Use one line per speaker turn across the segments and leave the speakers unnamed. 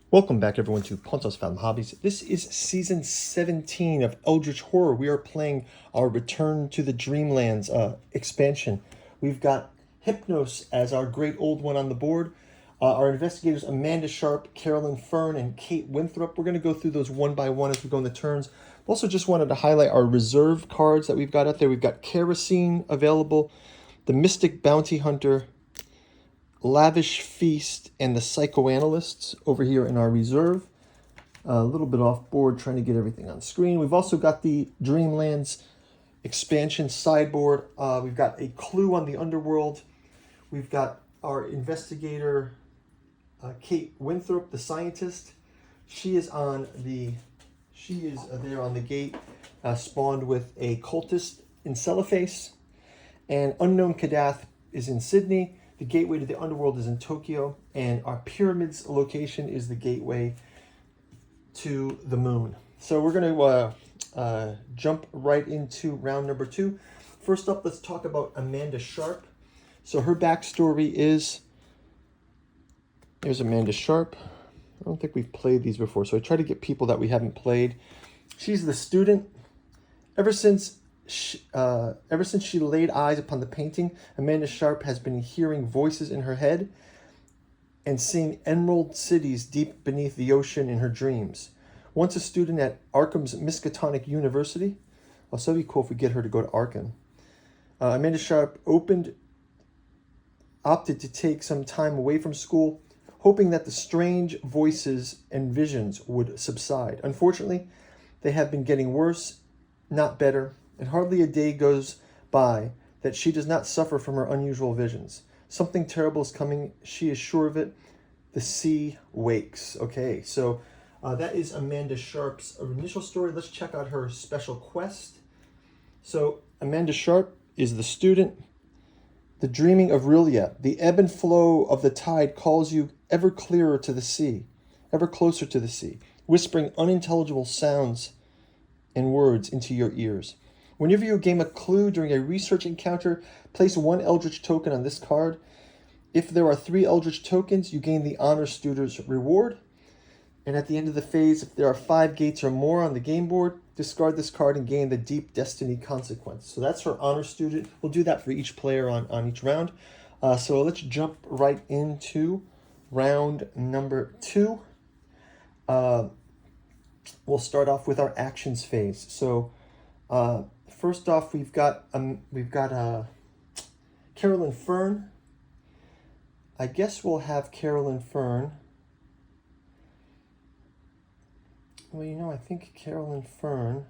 Welcome back, everyone, to Pontos Fathom Hobbies. This is Season 17 of Eldritch Horror. We are playing our Return to the Dreamlands expansion. We've got Hypnos as our great old one on the board. Our investigators, Amanda Sharp, Carolyn Fern, and Kate Winthrop. We're going to go through those one by one as we go in the turns. Also just wanted to highlight our reserve cards that we've got out there. We've got Kerosene available, the Mystic Bounty Hunter, Lavish Feast, and the Psychoanalysts over here in our reserve. A little bit off board trying to get everything on screen. We've also got the Dreamlands expansion sideboard. We've got a clue on the underworld. We've got our investigator, Kate Winthrop, the scientist. She is there on the gate, spawned with a cultist in Cellophase. And Unknown Kadath is in Sydney. The gateway to the underworld is in Tokyo, and our pyramids location is the gateway to the moon. So we're going to jump right into round number 2. First up, let's talk about Amanda Sharp. So her backstory is, there's Amanda Sharp. I don't think we've played these before, so I try to get people that we haven't played. She's the student. Ever since she laid eyes upon the painting, Amanda Sharp has been hearing voices in her head and seeing emerald cities deep beneath the ocean in her dreams. Once a student at Arkham's Miskatonic University, so it'd be cool if we get her to go to Arkham. Amanda Sharp opted to take some time away from school, hoping that the strange voices and visions would subside. Unfortunately, they have been getting worse, not better, and hardly a day goes by that she does not suffer from her unusual visions. Something terrible is coming. She is sure of it. The sea wakes. Okay, so that is Amanda Sharp's initial story. Let's check out her special quest. So Amanda Sharp is the student. The dreaming of Rilia. The ebb and flow of the tide calls you ever clearer to the sea, ever closer to the sea, whispering unintelligible sounds and words into your ears. Whenever you gain a clue during a research encounter, place 1 Eldritch token on this card. If there are 3 Eldritch tokens, you gain the Honor Student's reward. And at the end of the phase, if there are 5 gates or more on the game board, discard this card and gain the Deep Destiny consequence. So that's for Honor Student. We'll do that for each player on each round. So let's jump right into round number 2. We'll start off with our actions phase. So first off, we've got Carolyn Fern. I guess we'll have Carolyn Fern. Well, I think Carolyn Fern,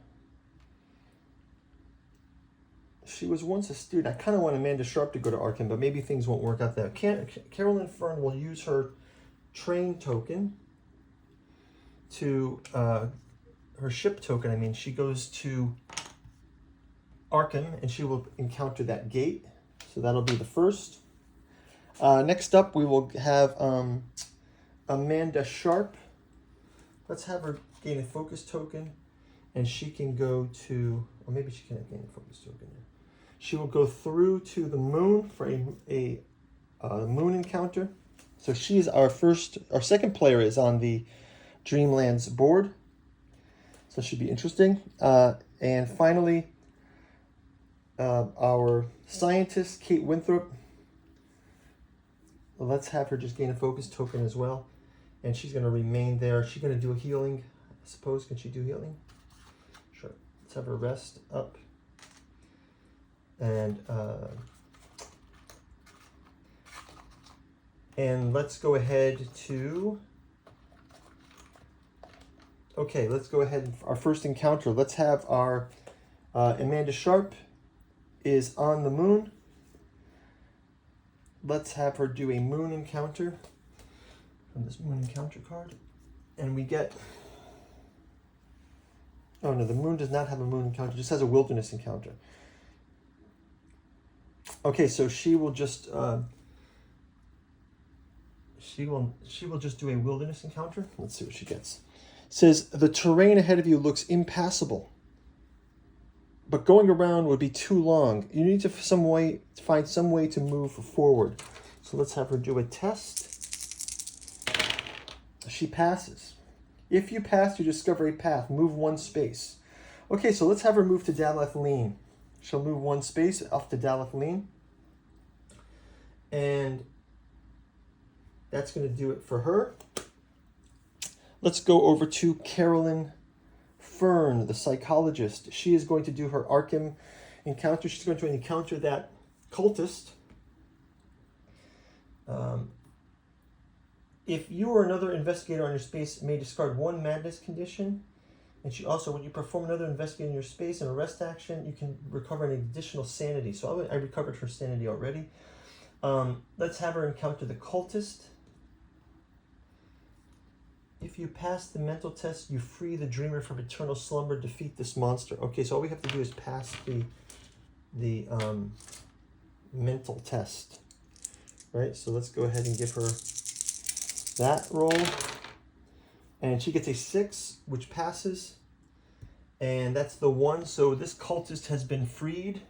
she was once a student. I kind of want Amanda Sharp to go to Arkham, but maybe things won't work out there. Carolyn Fern will use her train token to, her ship token, she goes to Arkham, and she will encounter that gate. So that'll be the first. Next up, we will have Amanda Sharp. Let's have her gain a focus token, and she can go to, or maybe she can't gain a focus token. She will go through to the moon for a moon encounter. So she is our second player is on the Dreamlands board. So it should be interesting. And finally, our scientist, Kate Winthrop. Let's have her just gain a focus token as well. And she's going to remain there. She's going to do a healing, I suppose. Can she do healing? Sure. Let's have her rest up. And let's go ahead to... Okay, let's go ahead. Our first encounter. Let's have our Amanda Sharp is on the moon. Let's have her do a moon encounter from this moon encounter card. And we get... Oh no, the moon does not have a moon encounter. It just has a wilderness encounter. Okay, so she will just... She will just do a wilderness encounter. Let's see what she gets. It says, the terrain ahead of you looks impassable, but going around would be too long. You need to find some way to move forward. So let's have her do a test. She passes. If you pass, you discover a path. Move 1 space. Okay, so let's have her move to Daleth Lean. She'll move 1 space off to Daleth Lean. And that's going to do it for her. Let's go over to Carolyn Fern, the psychologist. She is going to do her Arkham encounter. She's going to encounter that cultist. If you or another investigator on your space may discard 1 madness condition, and she also, when you perform another investigator in your space and arrest action, you can recover an additional sanity. So I recovered her sanity already. Let's have her encounter the cultist. If you pass the mental test, you free the dreamer from eternal slumber, defeat this monster. Okay, so all we have to do is pass the mental test. Right, so let's go ahead and give her that roll. And she gets a 6, which passes. And that's the 1. So this cultist has been freed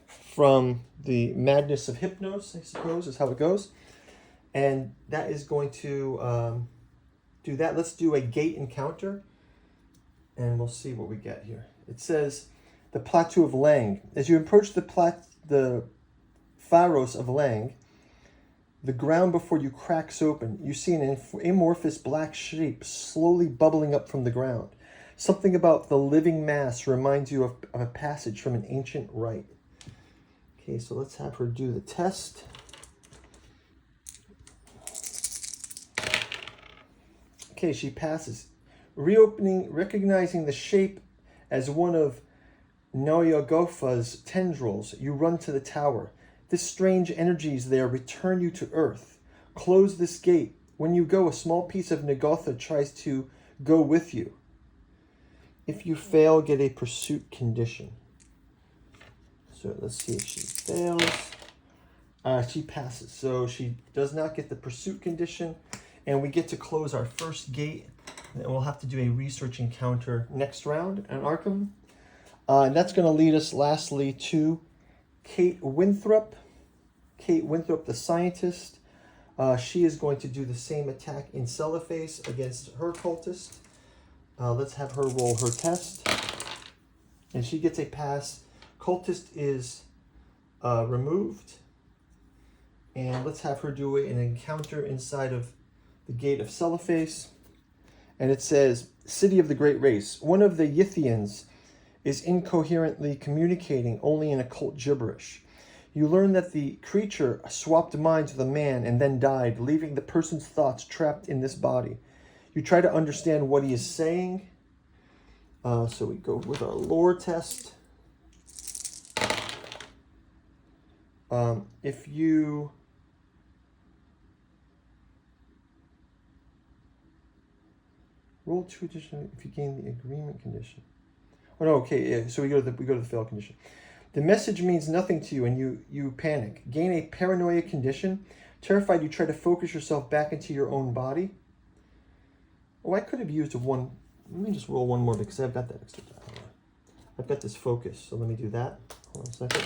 from the madness of Hypnos, I suppose, is how it goes. And that is going to do that. Let's do a gate encounter. And we'll see what we get here. It says, the Plateau of Lang. As you approach the Pharos of Lang, the ground before you cracks open. You see an amorphous black shape slowly bubbling up from the ground. Something about the living mass reminds you of a passage from an ancient rite. Okay, so let's have her do the test. Okay, she passes. Reopening, recognizing the shape as one of Noyogofa's tendrils, you run to the tower. This strange energies there return you to Earth. Close this gate. When you go, a small piece of Nagotha tries to go with you. If you fail, get a pursuit condition. So let's see if she fails. She passes. So she does not get the pursuit condition. And we get to close our first gate. And we'll have to do a research encounter next round in Arkham. And that's going to lead us lastly to Kate Winthrop. Kate Winthrop, the scientist. She is going to do the same attack in Cellophase against her cultist. Let's have her roll her test. And she gets a pass. Cultist is removed. And let's have her do an encounter inside of the gate of Cellophase. And it says, City of the Great Race. One of the Yithians is incoherently communicating only in occult gibberish. You learn that the creature swapped minds with a man and then died, leaving the person's thoughts trapped in this body. You try to understand what he is saying. So we go with our lore test. If you roll 2 additional, if you gain the agreement condition. Oh no, okay, yeah, so we go to the fail condition. The message means nothing to you and you panic. Gain a paranoia condition. Terrified, you try to focus yourself back into your own body. Oh, I could have used one. Let me just roll one more because I've got that extra time. I've got this focus, so let me do that. Hold on a second.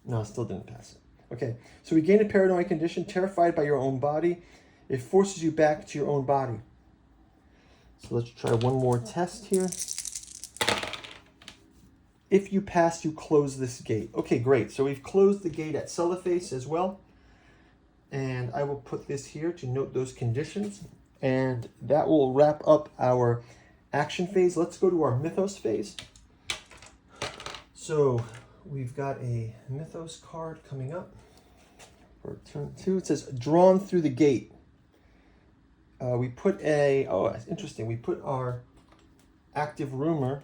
No, I still didn't pass it. Okay, so we gain a paranoia condition. Terrified by your own body. It forces you back to your own body. So let's try one more test here. If you pass, you close this gate. Okay, great. So we've closed the gate at Cellophase as well. And I will put this here to note those conditions. And that will wrap up our action phase. Let's go to our Mythos phase. So we've got a Mythos card coming up for turn 2. It says, drawn through the gate. We put that's interesting. We put our active rumor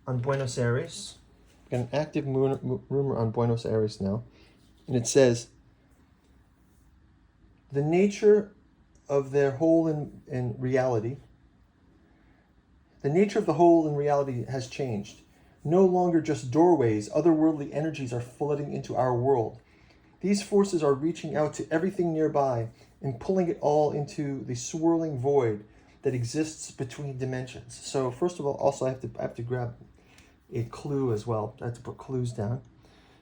on Buenos Aires. Got an active rumor on Buenos Aires now. And it says, the nature of their hole in reality, the nature of the hole in reality has changed. No longer just doorways, otherworldly energies are flooding into our world. These forces are reaching out to everything nearby and pulling it all into the swirling void that exists between dimensions. So first of all, also I have to grab a clue as well. I have to put clues down.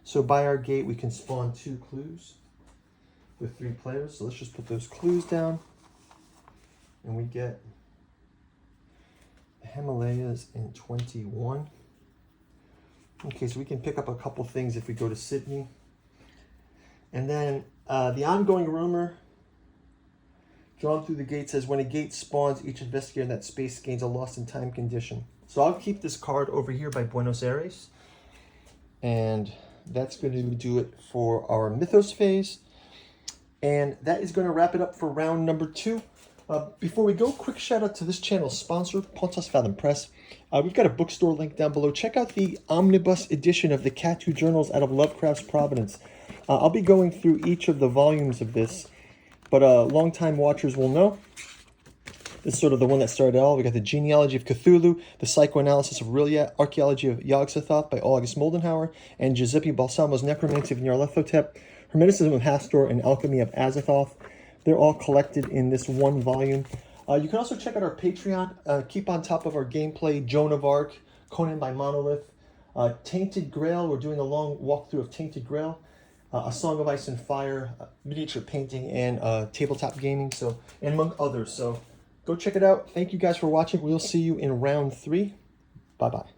So by our gate, we can spawn 2 clues with 3 players. So let's just put those clues down. and we get the Himalayas in 21. Okay, so we can pick up a couple things if we go to Sydney. And then the ongoing rumor drawn through the gate says when a gate spawns, each investigator in that space gains a lost in time condition. So I'll keep this card over here by Buenos Aires. And that's going to do it for our Mythos phase. And that is going to wrap it up for round number 2. Before we go, quick shout out to this channel's sponsor, Pontos Fathom Press. We've got a bookstore link down below. Check out the omnibus edition of the Catu Journals out of Lovecraft's Providence. I'll be going through each of the volumes of this, but longtime watchers will know. This is sort of the one that started it all. We got the Genealogy of Cthulhu, the Psychoanalysis of Rilliat, Archaeology of Yog-Sothoth by August Moldenhauer, and Giuseppe Balsamo's Necromancy of Nyarlathotep, Hermeticism of Hastur, and Alchemy of Azathoth. They're all collected in this one volume. You can also check out our Patreon. Keep on top of our gameplay, Joan of Arc, Conan by Monolith, Tainted Grail. We're doing a long walkthrough of Tainted Grail, A Song of Ice and Fire, miniature painting, and tabletop gaming, so, and among others. So go check it out. Thank you guys for watching. We'll see you in round 3. Bye-bye.